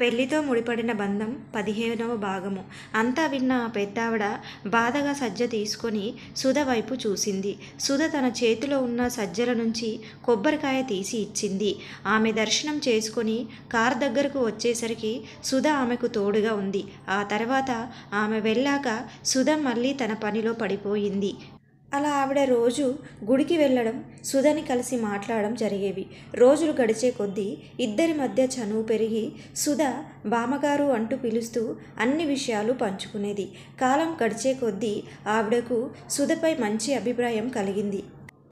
పెళ్లితో ముడిపడిన బంధం 15వ భాగము. అంతా విన్న ఆ పెద్దావిడ బాధగా సజ్జ తీసుకొని సుధ వైపు చూసింది. సుధ తన చేతిలో ఉన్న సజ్జల నుంచి కొబ్బరికాయ తీసి ఇచ్చింది. ఆమె దర్శనం చేసుకొని కారు దగ్గరకు వచ్చేసరికి సుధ ఆమెకు తోడుగా ఉంది. ఆ తర్వాత ఆమె వెళ్ళాక సుధ మళ్ళీ తన పనిలో పడిపోయింది. అలా ఆవిడ రోజు గుడికి వెళ్ళడం, సుధని కలిసి మాట్లాడడం జరిగేవి. రోజులు గడిచే కొద్దీ ఇద్దరి మధ్య చనువు పెరిగి సుధ బామ్మగారు అంటూ పిలుస్తూ అన్ని విషయాలు పంచుకునేది. కాలం గడిచే కొద్దీ ఆవిడకు సుధపై మంచి అభిప్రాయం కలిగింది.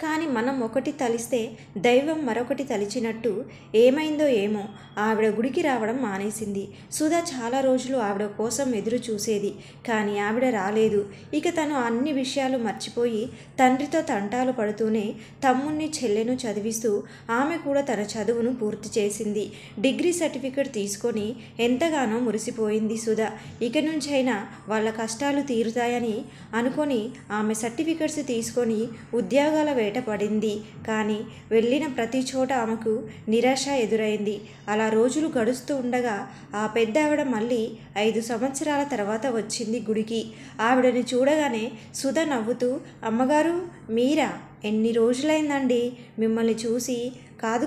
కానీ మనం ఒకటి తలిస్తే దైవం మరొకటి తలిచినట్టు ఏమైందో ఏమో ఆవిడ గుడికి రావడం మానేసింది. సుధ చాలా రోజులు ఆవిడ కోసం ఎదురు చూసేది, కానీ ఆవిడ రాలేదు. ఇక తను అన్ని విషయాలు మర్చిపోయి తండ్రితో తంటాలు పడుతూనే తమ్ముణ్ణి చెల్లెను చదివిస్తూ ఆమె కూడా తన చదువును పూర్తి చేసింది. డిగ్రీ సర్టిఫికెట్ తీసుకొని ఎంతగానో మురిసిపోయింది సుధ. ఇక నుంచైనా వాళ్ళ కష్టాలు తీరుతాయని అనుకొని ఆమె సర్టిఫికెట్స్ తీసుకొని ఉద్యోగాల పడింది. కానీ వెళ్ళిన ప్రతి చోట ఆమెకు నిరాశ ఎదురైంది. అలా రోజులు గడుస్తూ ఉండగా ఆ పెద్ద ఆవిడ మళ్ళీ 5 సంవత్సరాల తర్వాత వచ్చింది గుడికి. ఆవిడని చూడగానే సుధ నవ్వుతూ, అమ్మగారు మీరా? ఎన్ని రోజులైందండి మిమ్మల్ని చూసి?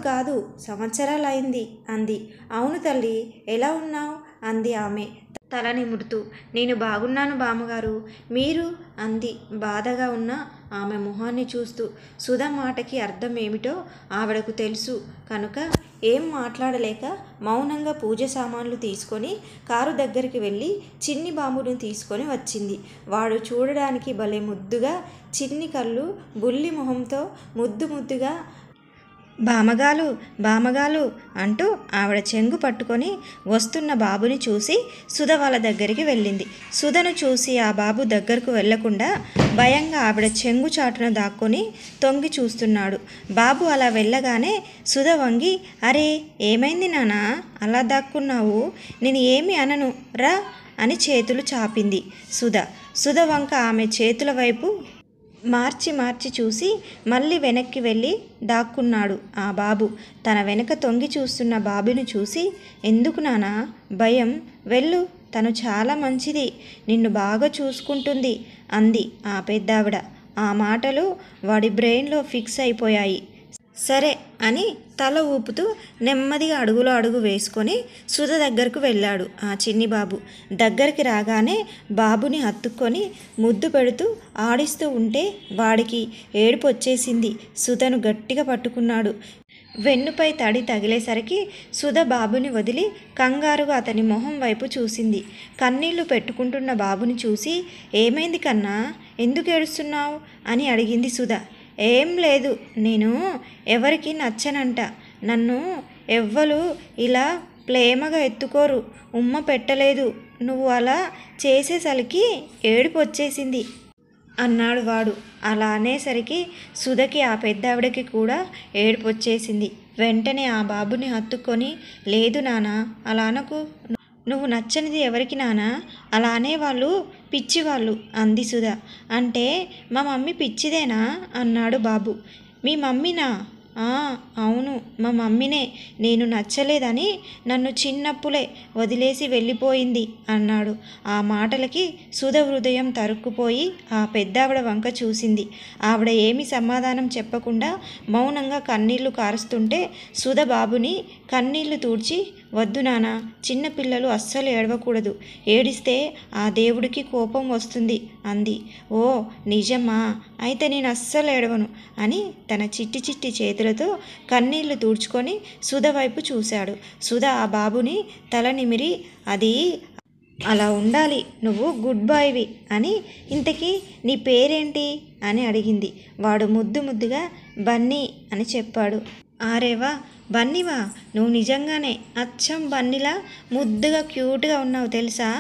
కాదు సంవత్సరాలైంది అంది. అవును తల్లి, ఎలా ఉన్నావు అంది ఆమె తల నిమురుతూ. నేను బాగున్నాను బామ్మగారు, మీరు అంది బాధగా ఉన్న ఆమె మొహాన్ని చూస్తూ. సుధ మాటకి అర్థం ఏమిటో ఆవిడకు తెలుసు కనుక ఏం మాట్లాడలేక మౌనంగా పూజ సామాన్లు తీసుకొని కారు దగ్గరికి వెళ్ళి చిన్ని బాంబును తీసుకొని వచ్చింది. వాడు చూడడానికి భలే ముద్దుగా, చిన్ని కళ్ళు, బుల్లి మొహంతో ముద్దుగా బామగాలు అంటూ ఆవిడ చెంగు పట్టుకొని వస్తున్న బాబుని చూసి సుధ వాళ్ళ దగ్గరికి వెళ్ళింది. సుధను చూసి ఆ బాబు దగ్గరకు వెళ్లకుండా భయంగా ఆవిడ చెంగు చాటున దాక్కొని తొంగి చూస్తున్నాడు. బాబు అలా వెళ్ళగానే సుధ వంగి, అరే ఏమైంది నానా, అలా దాక్కున్నావు? నేను ఏమి అనను రా అని చేతులు చాపింది సుధ వంక ఆమె చేతుల వైపు మార్చి చూసి మళ్ళీ వెనక్కి వెళ్ళి దాక్కున్నాడు ఆ బాబు. తన వెనక తొంగి చూస్తున్న బాబుని చూసి, ఎందుకు నానా భయం? వెళ్ళు, తను చాలా మంచిది, నిన్ను బాగా చూసుకుంటుంది అంది ఆ పెద్దావిడ. ఆ మాటలు వాడి బ్రెయిన్లో ఫిక్స్ అయిపోయాయి. సరే అని తల ఊపుతూ నెమ్మదిగా అడుగు వేసుకొని సుధ దగ్గరకు వెళ్ళాడు ఆ చిన్ని బాబు. దగ్గరికి రాగానే బాబుని హత్తుకొని ముద్దు పెడుతూ ఆడిస్తూ ఉంటే వాడికి ఏడుపు వచ్చేసింది. సుధను గట్టిగా పట్టుకున్నాడు. వెన్నుపై తడి తగిలేసరికి సుధ బాబుని వదిలి కంగారుగా అతని మొహం వైపు చూసింది. కన్నీళ్లు పెట్టుకుంటున్న బాబుని చూసి, ఏమైంది కన్నా, ఎందుకు ఏడుస్తున్నావు అని అడిగింది సుధ. ఏం లేదు, నేను ఎవరికి నచ్చనంట, నన్ను ఎవ్వరు ఇలా ప్రేమగా ఎత్తుకోరు, ఉమ్మ పెట్టలేదు, నువ్వు అలా చేసేసరికి ఏడుపు వచ్చేసింది అన్నాడు వాడు. అలా అనేసరికి సుధకి ఆ పెద్దావిడకి కూడా ఏడుపు వచ్చేసింది. వెంటనే ఆ బాబుని హత్తుకొని, లేదు నానా అలా అనకు, నువ్వు నచ్చనిది ఎవరికి నానా, అలా అనేవాళ్ళు పిచ్చివాళ్ళు అంది సుధ. అంటే మా మమ్మీ పిచ్చిదేనా అన్నాడు బాబు. మీ మమ్మీనా? అవును మా మమ్మీనే, నేను నచ్చలేదని నన్ను చిన్నప్పులే వదిలేసి వెళ్ళిపోయింది అన్నాడు. ఆ మాటలకి సుధ హృదయం తరుక్కుపోయి ఆ పెద్దావిడ వంక చూసింది. ఆవిడ ఏమి సమాధానం చెప్పకుండా మౌనంగా కన్నీళ్లు కారుస్తుంటే సుధ బాబుని కన్నీళ్లు తూడ్చి, వద్దు నాన్న, చిన్నపిల్లలు అస్సలు ఏడవకూడదు, ఏడిస్తే ఆ దేవుడికి కోపం వస్తుంది అంది. ఓ నిజమా, అయితే నేను అస్సలు ఏడవను అని తన చిట్టి చేతులతో కన్నీళ్లు తూడ్చుకొని సుధ వైపు చూశాడు. సుధ ఆ బాబుని తల నిమిరి, అది అలా ఉండాలి, నువ్వు గుడ్ బాయ్వి అని. ఇంతకీ నీ పేరేంటి అని అడిగింది. వాడు ముద్దుగా బన్నీ అని చెప్పాడు. ఆరేవా, బన్నీవా, నువ్వు నిజంగానే అచ్చం బన్నీలా ముద్దుగా క్యూట్గా ఉన్నావు తెలుసా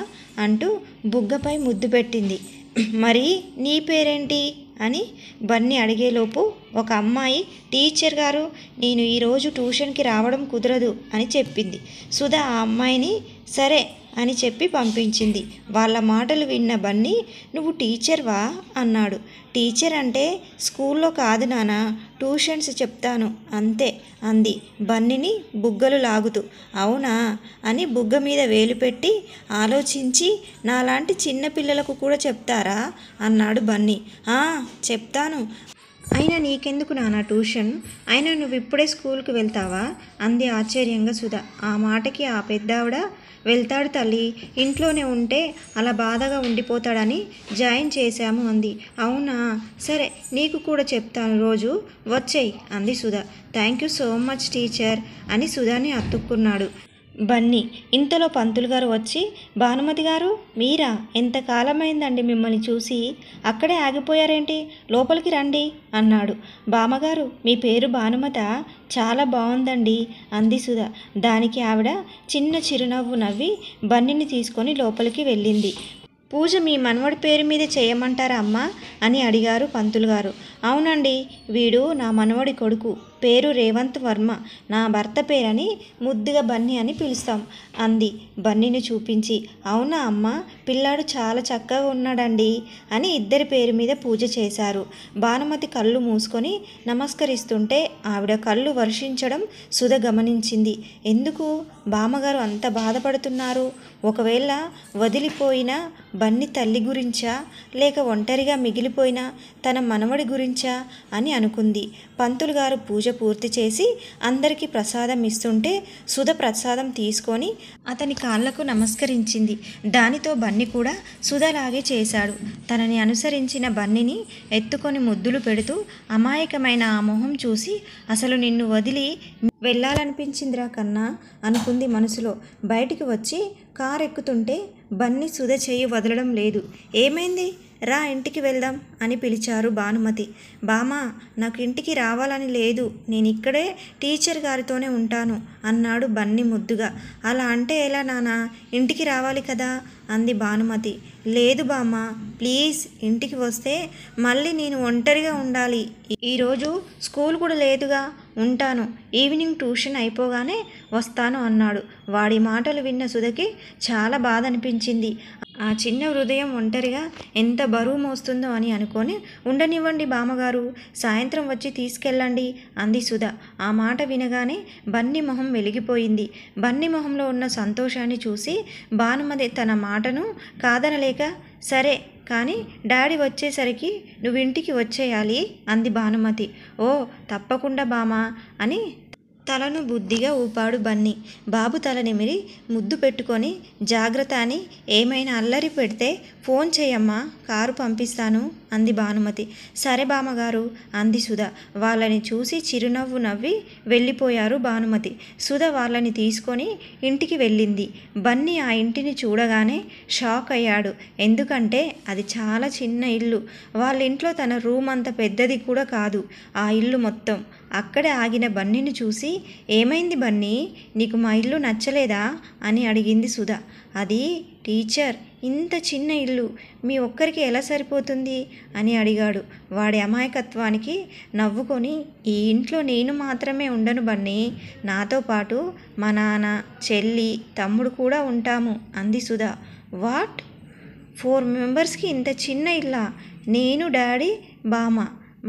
అంటూ బుగ్గపై ముద్దు పెట్టింది. మరి నీ పేరేంటి అని బన్నీ అడిగేలోపు ఒక అమ్మాయి, టీచర్ గారు, నేను ఈరోజు ట్యూషన్కి రావడం కుదరదు అని చెప్పింది. సుధ ఆ అమ్మాయిని, సరే అని చెప్పి పంపించింది. వాళ్ళ మాటలు విన్న బన్నీ, నువ్వు టీచర్వా అన్నాడు. టీచర్ అంటే స్కూల్లో కాదు నాన్న, ట్యూషన్స్ చెప్తాను అంతే అంది బన్నీని బుగ్గలు లాగుతూ. అవునా అని బుగ్గ మీద వేలు పెట్టి ఆలోచించి, నాలాంటి చిన్నపిల్లలకు కూడా చెప్తారా అన్నాడు బన్నీ. చెప్తాను. అయినా నీకెందుకు నాన్న ట్యూషన్? అయినా నువ్వు ఇప్పుడే స్కూల్కి వెళ్తావా అంది ఆశ్చర్యంగా సుధ. ఆ మాటకి ఆ పెద్దావిడ, వెళ్తాడు తల్లి, ఇంట్లోనే ఉంటే అలా బాధగా ఉండిపోతాడని జాయిన్ చేశాము అంది. అవునా, సరే నీకు కూడా చెప్తాను, రోజు వచ్చేయి అంది Sudha. Thank you so much teacher అని సుధాని అతుక్కున్నాడు బన్నీ. ఇంతలో పంతులు గారు వచ్చి, భానుమతి గారు మీరా? ఎంతకాలమైందండి మిమ్మల్ని చూసి, అక్కడే ఆగిపోయారేంటి, లోపలికి రండి అన్నాడు. బామ్మగారు మీ పేరు భానుమత, చాలా బాగుందండి అంది సుధ. దానికి ఆవిడ చిన్న చిరునవ్వు నవ్వి బన్నీని తీసుకొని లోపలికి వెళ్ళింది. పూజ మీ మనవడి పేరు మీద చేయమంటారా అమ్మా అని అడిగారు పంతులు గారు. అవునండి, వీడు నా మనవడి కొడుకు, పేరు రేవంత్ వర్మ, నా భర్త పేరని ముద్దుగా బన్నీ అని పిలుస్తాం అంది బన్నీని చూపించి. అవునా అమ్మ, పిల్లాడు చాలా చక్కగా ఉన్నాడండి అని ఇద్దరి పేరు మీద పూజ చేశారు. భానుమతి కళ్ళు మూసుకొని నమస్కరిస్తుంటే ఆవిడ కళ్ళు వర్షించడం సుధ గమనించింది. ఎందుకు బామ్మగారు అంత బాధపడుతున్నారు? ఒకవేళ వదిలిపోయిన బన్నీ తల్లి గురించా, లేక ఒంటరిగా మిగిలిపోయిన తన మనవడి గురించా అని అనుకుంది. పంతులు గారు పూజ పూర్తి చేసి అందరికీ ప్రసాదం ఇస్తుంటే సుధ ప్రసాదం తీసుకొని అతని కాళ్లకు నమస్కరించింది. దానితో బన్నీ కూడా సుధలాగే చేశాడు. తనని అనుసరించిన బన్నీని ఎత్తుకొని ముద్దులు పెడుతూ అమాయకమైన ఆ మొహం చూసి, అసలు నిన్ను వదిలి వెళ్ళాలనిపించిందిరా కన్నా అనుకుంది మనసులో. బయటికి వచ్చి కారు ఎక్కుతుంటే బన్నీ సుధ చేయి వదలడం లేదు. ఏమైంది, రా ఇంటికి వెళ్దాం అని పిలిచారు భానుమతి. బామా, నాకు ఇంటికి రావాలని లేదు, నేను ఇక్కడే టీచర్ గారితోనే ఉంటాను అన్నాడు బన్నీ ముద్దుగా. అలా అంటే ఎలా నానా, ఇంటికి రావాలి కదా అంది భానుమతి. లేదు బామ్మ, ప్లీజ్, ఇంటికి వస్తే మళ్ళీ నేను ఒంటరిగా ఉండాలి. ఈరోజు స్కూల్ కూడా లేదుగా, ఉంటాను, ఈవినింగ్ ట్యూషన్ అయిపోగానే వస్తాను అన్నాడు. వాడి మాటలు విన్న సుధకి చాలా బాధ అనిపించింది. ఆ చిన్న హృదయం ఒంటరిగా ఎంత బరువు మోస్తుందో అని అనుకొని, ఉండనివ్వండి బామ్మగారు, సాయంత్రం వచ్చి తీసుకెళ్ళండి అంది సుధ. ఆ మాట వినగానే బన్నీ మొహం వెలిగిపోయింది. బన్నీ మొహంలో ఉన్న సంతోషాన్ని చూసి భానుమతి తన మాటను కాదనలేక, సరే కానీ డాడీ వచ్చేసరికి నువ్వు ఇంటికి వచ్చేయాలి అంది భానుమతి. ఓ తప్పకుండా బామా అని తలను బుద్ధిగా ఊపాడు బన్నీ. బాబు తల నిమిరి ముద్దు పెట్టుకొని, జాగ్రత్త అని ఏమైనా అల్లరి పెడితే ఫోన్ చేయమ్మా, కారు పంపిస్తాను అంది భానుమతి. సరే బామ్మగారు అంది సుధ. వాళ్ళని చూసి చిరునవ్వు నవ్వి వెళ్ళిపోయారు భానుమతి. సుధ వాళ్ళని తీసుకొని ఇంటికి వెళ్ళింది. బన్నీ ఆ ఇంటిని చూడగానే షాక్ అయ్యాడు. ఎందుకంటే అది చాలా చిన్న ఇల్లు. వాళ్ళ ఇంట్లో తన రూమ్ అంత పెద్దది కూడా కాదు ఆ ఇల్లు మొత్తం. అక్కడే ఆగిన బన్నీని చూసి, ఏమైంది బన్నీ, నీకు మా ఇల్లు నచ్చలేదా అని అడిగింది సుధ. అది టీచర్, ఇంత చిన్న ఇల్లు మీ ఒక్కరికి ఎలా సరిపోతుంది అని అడిగాడు. వాడి అమాయకత్వానికి నవ్వుకొని, ఈ ఇంట్లో నేను మాత్రమే ఉండను బన్నీ, నాతో పాటు మా నాన్న, చెల్లి, తమ్ముడు కూడా ఉంటాము అంది సుధ. వాట్, 4 మెంబర్స్కి ఇంత చిన్న ఇల్లా? నేను, డాడీ, బామ్మ,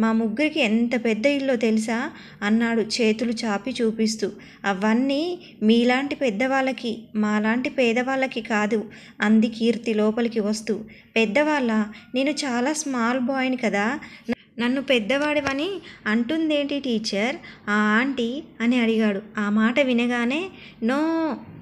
మా ముగ్గురికి ఎంత పెద్ద ఇల్లో తెలుసా అన్నాడు చేతులు చాపి చూపిస్తూ. అవన్నీ మీలాంటి పెద్దవాళ్ళకి, మాలాంటి పేదవాళ్ళకి కాదు అంది కీర్తి లోపలికి వస్తూ. పెద్దవాళ్ళ? నేను చాలా స్మాల్ బాయ్ని కదా, నన్ను పెద్దవాడివని అంటుందేంటి టీచర్ ఆ ఆంటీ అని అడిగాడు. ఆ మాట వినగానే నో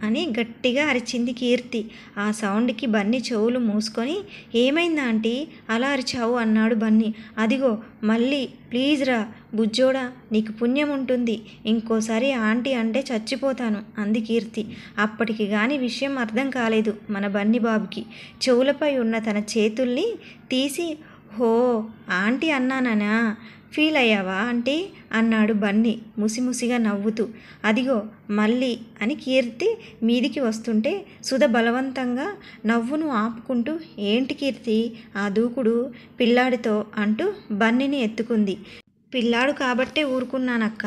అని గట్టిగా అరిచింది కీర్తి. ఆ సౌండ్కి బన్నీ చెవులు మూసుకొని, ఏమైంది ఆంటీ అలా అరిచావు అన్నాడు బన్నీ. అదిగో మళ్ళీ, ప్లీజ్ రా బుజ్జోడా, నీకు పుణ్యం ఉంటుంది, ఇంకోసారి ఆంటీ అంటే చచ్చిపోతాను అంది కీర్తి. అప్పటికి కానీ విషయం అర్థం కాలేదు మన బన్నీ బాబుకి. చెవులపై ఉన్న తన చేతుల్ని తీసి, హో ఆంటీ అన్నానా, ఫీల్ అయ్యావా ఆంటీ అన్నాడు బన్నీ ముసిముసిగా నవ్వుతూ. అదిగో మళ్ళీ అని కీర్తి మీదికి వస్తుంటే సుధ బలవంతంగా నవ్వును ఆపుకుంటూ, ఏంటి కీర్తి ఆ దూకుడు పిల్లాడితో అంటూ బన్నీని ఎత్తుకుంది. పిల్లాడు కాబట్టే ఊరుకున్నానక్క,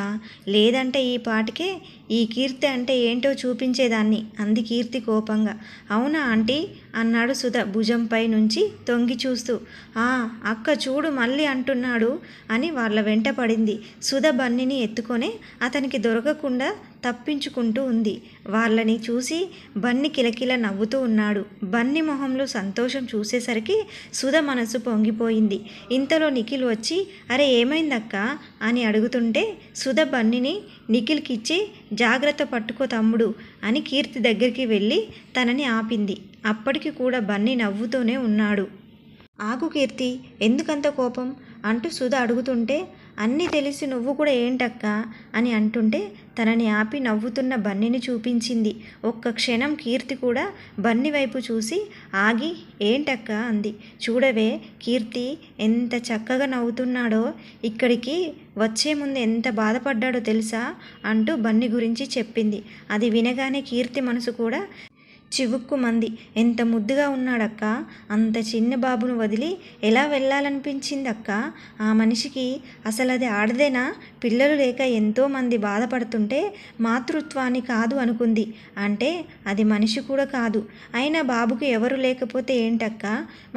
లేదంటే ఈ పాటికే ఈ కీర్తి అంటే ఏంటో చూపించేదాన్ని అంది కీర్తి కోపంగా. అవునా ఆంటీ అన్నాడు సుధ భుజంపై నుంచి తొంగి చూస్తూ. అక్క చూడు మళ్ళీ అంటున్నాడు అని వాళ్ళ వెంట పడింది. సుధ బన్నీని ఎత్తుకొని అతనికి దొరకకుండా తప్పించుకుంటూ ఉంది. వాళ్ళని చూసి బన్నీ కిలకిల నవ్వుతూ ఉన్నాడు. బన్నీ మొహంలో సంతోషం చూసేసరికి సుధ మనసు పొంగిపోయింది. ఇంతలో నిఖిల్ వచ్చి అరే ఏమైందక్క అని అడుగుతుంటే సుధ బన్నీని నిఖిల్కిచ్చి జాగ్రత్త పట్టుకో తమ్ముడు అని కీర్తి దగ్గరికి వెళ్ళి తనని ఆపింది. అప్పటికి కూడా బన్నీ నవ్వుతూనే ఉన్నాడు. ఆగు కీర్తి, ఎందుకంత కోపం అంటూ సుధ అడుగుతుంటే అన్నీ తెలిసి నువ్వు కూడా ఏంటక్క అని అంటుంటే తనని ఆపి నవ్వుతున్న బన్నీని చూపించింది. ఒక్క క్షణం కీర్తి కూడా బన్నీ వైపు చూసి ఆగి ఏంటక్క అంది. చూడవే కీర్తి ఎంత చక్కగా నవ్వుతున్నాడో, ఇక్కడికి వచ్చే ముందు ఎంత బాధపడ్డాడో తెలుసా అంటూ బన్నీ గురించి చెప్పింది. అది వినగానే కీర్తి మనసు కూడా చివుక్కుమంది. ఎంత ముద్దుగా ఉన్నాడక్క, అంత చిన్న బాబును వదిలి ఎలా వెళ్ళాలనిపించిందక్క ఆ మనిషికి. అసలు అది ఆడదేనా? పిల్లలు లేక ఎంతోమంది బాధపడుతుంటే మాతృత్వాన్ని కాదు అనుకుంది. అంటే అది మనిషి కూడా కాదు. అయినా బాబుకు ఎవరు లేకపోతే ఏంటక్క,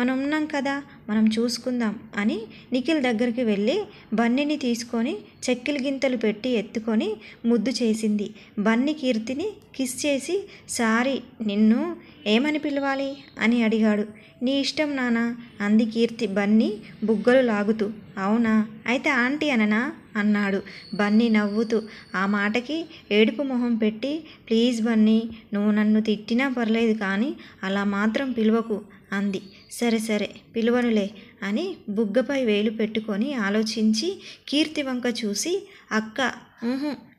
మనం ఉన్నాం కదా, మనం చూసుకుందాం అని నిఖిల్ దగ్గరికి వెళ్ళి బన్నీని తీసుకొని చెక్కిలి గింతలు పెట్టి ఎత్తుకొని ముద్దు చేసింది. బన్నీ కీర్తిని కిస్ చేసి సారీ నిన్ను ఏమని పిలవాలి అని అడిగాడు. నీ ఇష్టం నానా అంది కీర్తి బన్నీ బుగ్గలు లాగుతూ. అవునా, అయితే ఆంటీ అననా అన్నాడు బన్నీ నవ్వుతూ. ఆ మాటకి ఏడుపు మొహం పెట్టి ప్లీజ్ బన్నీ, నువ్వు నన్ను తిట్టినా పర్లేదు కానీ అలా మాత్రం పిలవకు అంది. సరే సరే పిలువనులే అని బుగ్గపై వేలు పెట్టుకొని ఆలోచించి కీర్తి వంక చూసి అక్క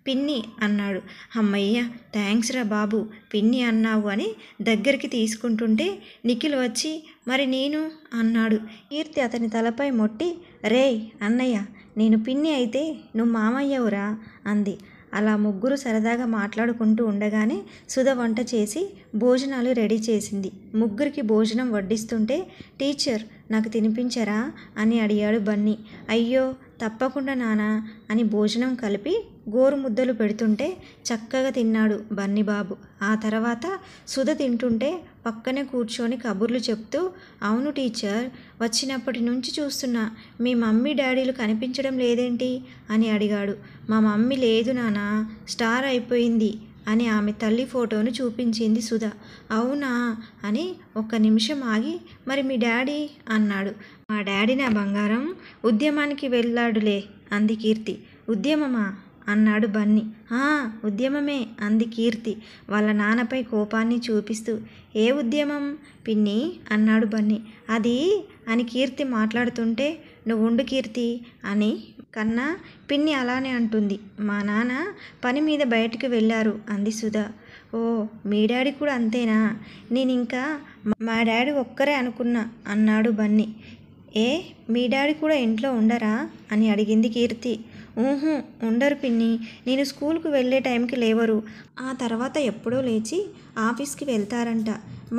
పిన్ని అన్నాడు. అమ్మయ్య థ్యాంక్స్ రా బాబు, పిన్ని అన్నావు అని దగ్గరికి తీసుకుంటుంటే నిఖిల్ వచ్చి మరి నేను అన్నాడు. కీర్తి అతని తలపై మొట్టి రేయ్ అన్నయ్య, నేను పిన్ని అయితే నువ్వు మామయ్యవురా అంది. అలా ముగ్గురు సరదాగా మాట్లాడుకుంటూ ఉండగానే సుధ వంట చేసి భోజనాలు రెడీ చేసింది. ముగ్గురికి భోజనం వడ్డిస్తుంటే టీచర్ నాకు తినిపించరా అని అడిగాడు బన్నీ. అయ్యో తప్పకుండా నానా అని భోజనం కలిపి గోరు ముద్దలు పెడుతుంటే చక్కగా తిన్నాడు బన్నీ బాబు. ఆ తర్వాత సుధ తింటుంటే పక్కనే కూర్చొని కబుర్లు చెప్తూ అవును టీచర్, వచ్చినప్పటి నుంచి చూస్తున్నా మీ మమ్మీ డాడీలు కనిపించడం లేదేంటి అని అడిగాడు. మా మమ్మీ లేదు నానా, స్టార్ అయిపోయింది అని ఆమె తల్లి ఫోటోను చూపించింది సుధ. అవునా అని ఒక్క నిమిషం ఆగి మరి మీ డాడీ అన్నాడు. మా డాడీ నా బంగారం ఉద్యమానికి వెళ్ళాడులే అంది కీర్తి. ఉద్యమమా అన్నాడు బన్నీ. ఉద్యమమే అంది కీర్తి వాళ్ళ నాన్నపై కోపాన్ని చూపిస్తూ. ఏ ఉద్యమం పిన్ని అన్నాడు బన్నీ. అది అని కీర్తి మాట్లాడుతుంటే నువ్వు ఉండు కీర్తి అని కన్నా పిన్ని అలానే అంటుంది. మా నాన్న పని మీద బయటకు వెళ్ళారు అంది సుధ. ఓ మీ డాడీ కూడా అంతేనా? నేను ఇంకా మా డాడీ ఒక్కరే అనుకున్నా అన్నాడు బన్నీ. ఏ మీ డాడీ కూడా ఇంట్లో ఉండరా అని అడిగింది కీర్తి. ఉండరు పిన్ని, నేను స్కూల్కు వెళ్ళే టైంకి లేవరు, ఆ తర్వాత ఎప్పుడో లేచి ఆఫీస్కి వెళ్తారంట,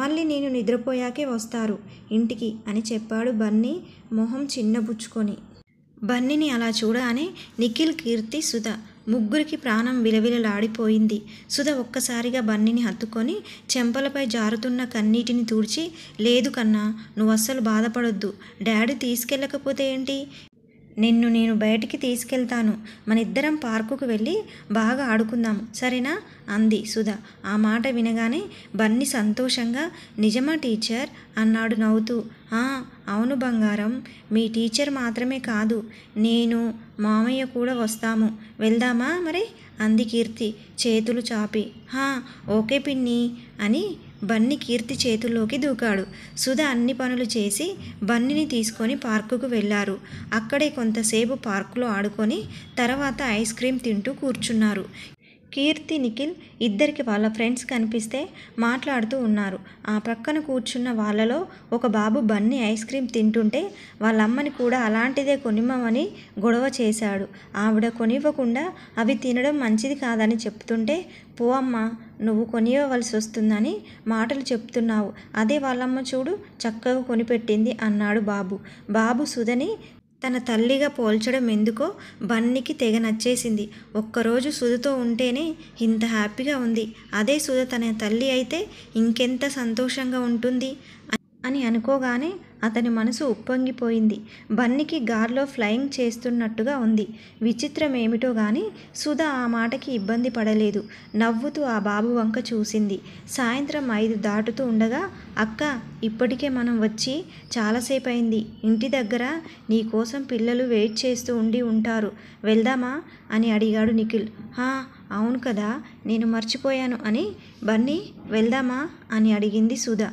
మళ్ళీ నేను నిద్రపోయాకే వస్తారు ఇంటికి అని చెప్పాడు బన్నీ మొహం చిన్నబుచ్చుకొని. బన్నీని అలా చూడగానే నిఖిల్, కీర్తి, సుధ ముగ్గురికి ప్రాణం విలవిలలాడిపోయింది. సుధ ఒక్కసారిగా బన్నీని హత్తుకొని చెంపలపై జారుతున్న కన్నీటిని తుడిచి లేదు కన్నా, నువ్వు అస్సలు బాధపడొద్దు, డాడీ తీసుకెళ్ళకపోతే ఏంటి, నేను బయటికి తీసుకెళ్తాను, మన ఇద్దరం పార్కుకు వెళ్ళి బాగా ఆడుకుందాం సరేనా అంది సుధ. ఆ మాట వినగానే బన్నీ సంతోషంగా నిజమా టీచర్ అన్నాడు నవ్వుతూ. అవును బంగారం, మీ టీచర్ మాత్రమే కాదు, నేను మామయ్య కూడా వస్తాము, వెళ్దామా మరి అంది కీర్తి చేతులు చాపి. ఓకే పిన్ని అని బన్నీ కీర్తి చేతుల్లోకి దూకాడు. సుధ అన్ని పనులు చేసి బన్నీని తీసుకొని పార్కుకు వెళ్ళారు. అక్కడే కొంతసేపు పార్కులో ఆడుకొని తర్వాత ఐస్ క్రీమ్ తింటూ కూర్చున్నారు. కీర్తి, నిఖిల్ ఇద్దరికి వాళ్ళ ఫ్రెండ్స్ కనిపిస్తే మాట్లాడుతూ ఉన్నారు. ఆ ప్రక్కన కూర్చున్న వాళ్ళలో ఒక బాబు బన్నీ ఐస్ క్రీమ్ తింటుంటే వాళ్ళమ్మని కూడా అలాంటిదే కొనిమ్మని గొడవ చేశాడు. ఆవిడ కొనివ్వకుండా అవి తినడం మంచిది కాదని చెప్తుంటే పో అమ్మ, నువ్వు కొనివ్వవలసి వస్తుందని మాటలు చెప్తున్నావు, అదే వాళ్ళమ్మ చూడు చక్కగా కొనిపెట్టింది అన్నాడు బాబు. బాబు సుధని తన తల్లిగా పోల్చడం ఎందుకో బన్నీకి తెగ నచ్చేసింది. ఒక్కరోజు సుధతో ఉంటేనే ఇంత హ్యాపీగా ఉంది, అదే సుధ తన తల్లి అయితే ఇంకెంత సంతోషంగా ఉంటుంది అని అనుకోగానే అతని మనసు ఉప్పొంగిపోయింది. బన్నీకి గాల్లో ఫ్లయింగ్ చేస్తున్నట్టుగా ఉంది. విచిత్రం ఏమిటో గాని సుధ ఆ మాటకి ఇబ్బంది పడలేదు. నవ్వుతూ ఆ బాబు వంక చూసింది. సాయంత్రం 5 దాటుతూ ఉండగా, అక్క, ఇప్పటికే మనం వచ్చి చాలాసేపు అయింది. ఇంటి దగ్గర నీ కోసం పిల్లలు వెయిట్ చేస్తూ ఉండి ఉంటారు, వెళ్దామా అని అడిగాడు నిఖిల్. అవును కదా, నేను మర్చిపోయాను అని. బన్నీ, వెళ్దామా అని అడిగింది సుధ.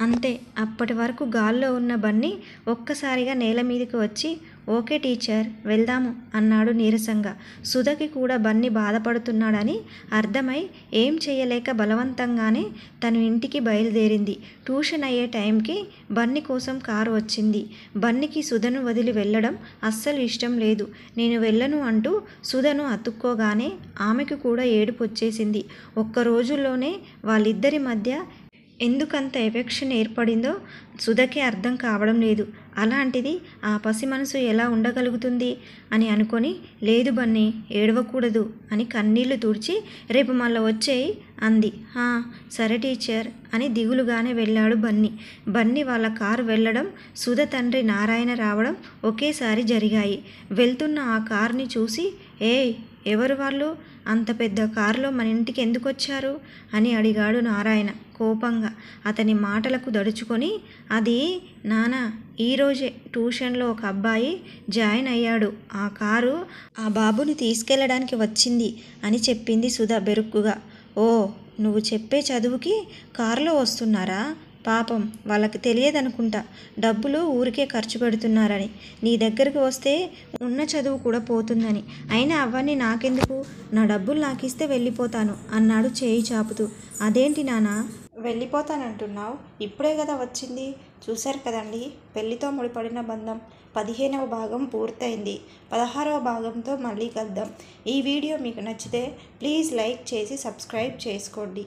అంతే. అప్పటి వరకు గాల్లో ఉన్న బన్నీ ఒక్కసారిగా నేల మీదకి వచ్చి, ఓకే టీచర్, వెళ్దాము అన్నాడు నీరసంగా. సుధకి కూడా బన్నీ బాధపడుతున్నాడని అర్థమై ఏం చెయ్యలేక బలవంతంగానే తను ఇంటికి బయలుదేరింది. ట్యూషన్ అయ్యే టైంకి బన్నీ కోసం కారు వచ్చింది. బన్నీకి సుధను వదిలి వెళ్ళడం అస్సలు ఇష్టం లేదు. నేను వెళ్ళను అంటూ సుధను అతుక్కోగానే ఆమెకు కూడా ఏడుపు వచ్చేసింది. ఒక్క రోజుల్లోనే వాళ్ళిద్దరి మధ్య ఎందుకంత ఎఫెక్షన్ ఏర్పడిందో సుధకే అర్థం కావడం లేదు. అలాంటిది ఆ పసి మనసు ఎలా ఉండగలుగుతుంది అని అనుకొని, లేదు బన్నీ, ఏడవకూడదు అని కన్నీళ్లు తుడిచి, రేపు మళ్ళీ వచ్చేయి అంది. సరే టీచర్ అని దిగులుగానే వెళ్ళాడు బన్నీ. బన్నీ వాళ్ళ కారు వెళ్ళడం, సుధ తండ్రి నారాయణ రావడం ఒకేసారి జరిగాయి. వెళ్తున్న ఆ కారుని చూసి, ఏయ్, ఎవరు వాళ్ళు? అంత పెద్ద కారులో మన ఇంటికి ఎందుకు వచ్చారు అని అడిగాడు నారాయణ కోపంగా. అతని మాటలకు దడుచుకొని, అది నానా, ఈరోజే ట్యూషన్లో ఒక అబ్బాయి జాయిన్ అయ్యాడు. ఆ కారు ఆ బాబుని తీసుకెళ్ళడానికి వచ్చింది అని చెప్పింది సుధ బెరుక్కుగా. ఓ, నువ్వు చెప్పే చదువుకి కారులో వస్తున్నారా? పాపం, వాళ్ళకి తెలియదనుకుంటా డబ్బులు ఊరికే ఖర్చు పెడుతున్నారని. నీ దగ్గరకు వస్తే ఉన్న చదువు కూడా పోతుందని. అయినా అవన్నీ నాకెందుకు, నా డబ్బులు నాకిస్తే వెళ్ళిపోతాను అన్నాడు చేయి చాపుతూ. అదేంటి నానా వెళ్ళిపోతానంటున్నావు? ఇప్పుడే కదా వచ్చింది. చూశారు కదండి, పెళ్లితో ముడిపడిన బంధం 15వ భాగం పూర్తయింది. 16వ భాగంతో మళ్ళీ కలుద్దాం. ఈ వీడియో మీకు నచ్చితే ప్లీజ్ లైక్ చేసి సబ్స్క్రైబ్ చేసుకోండి.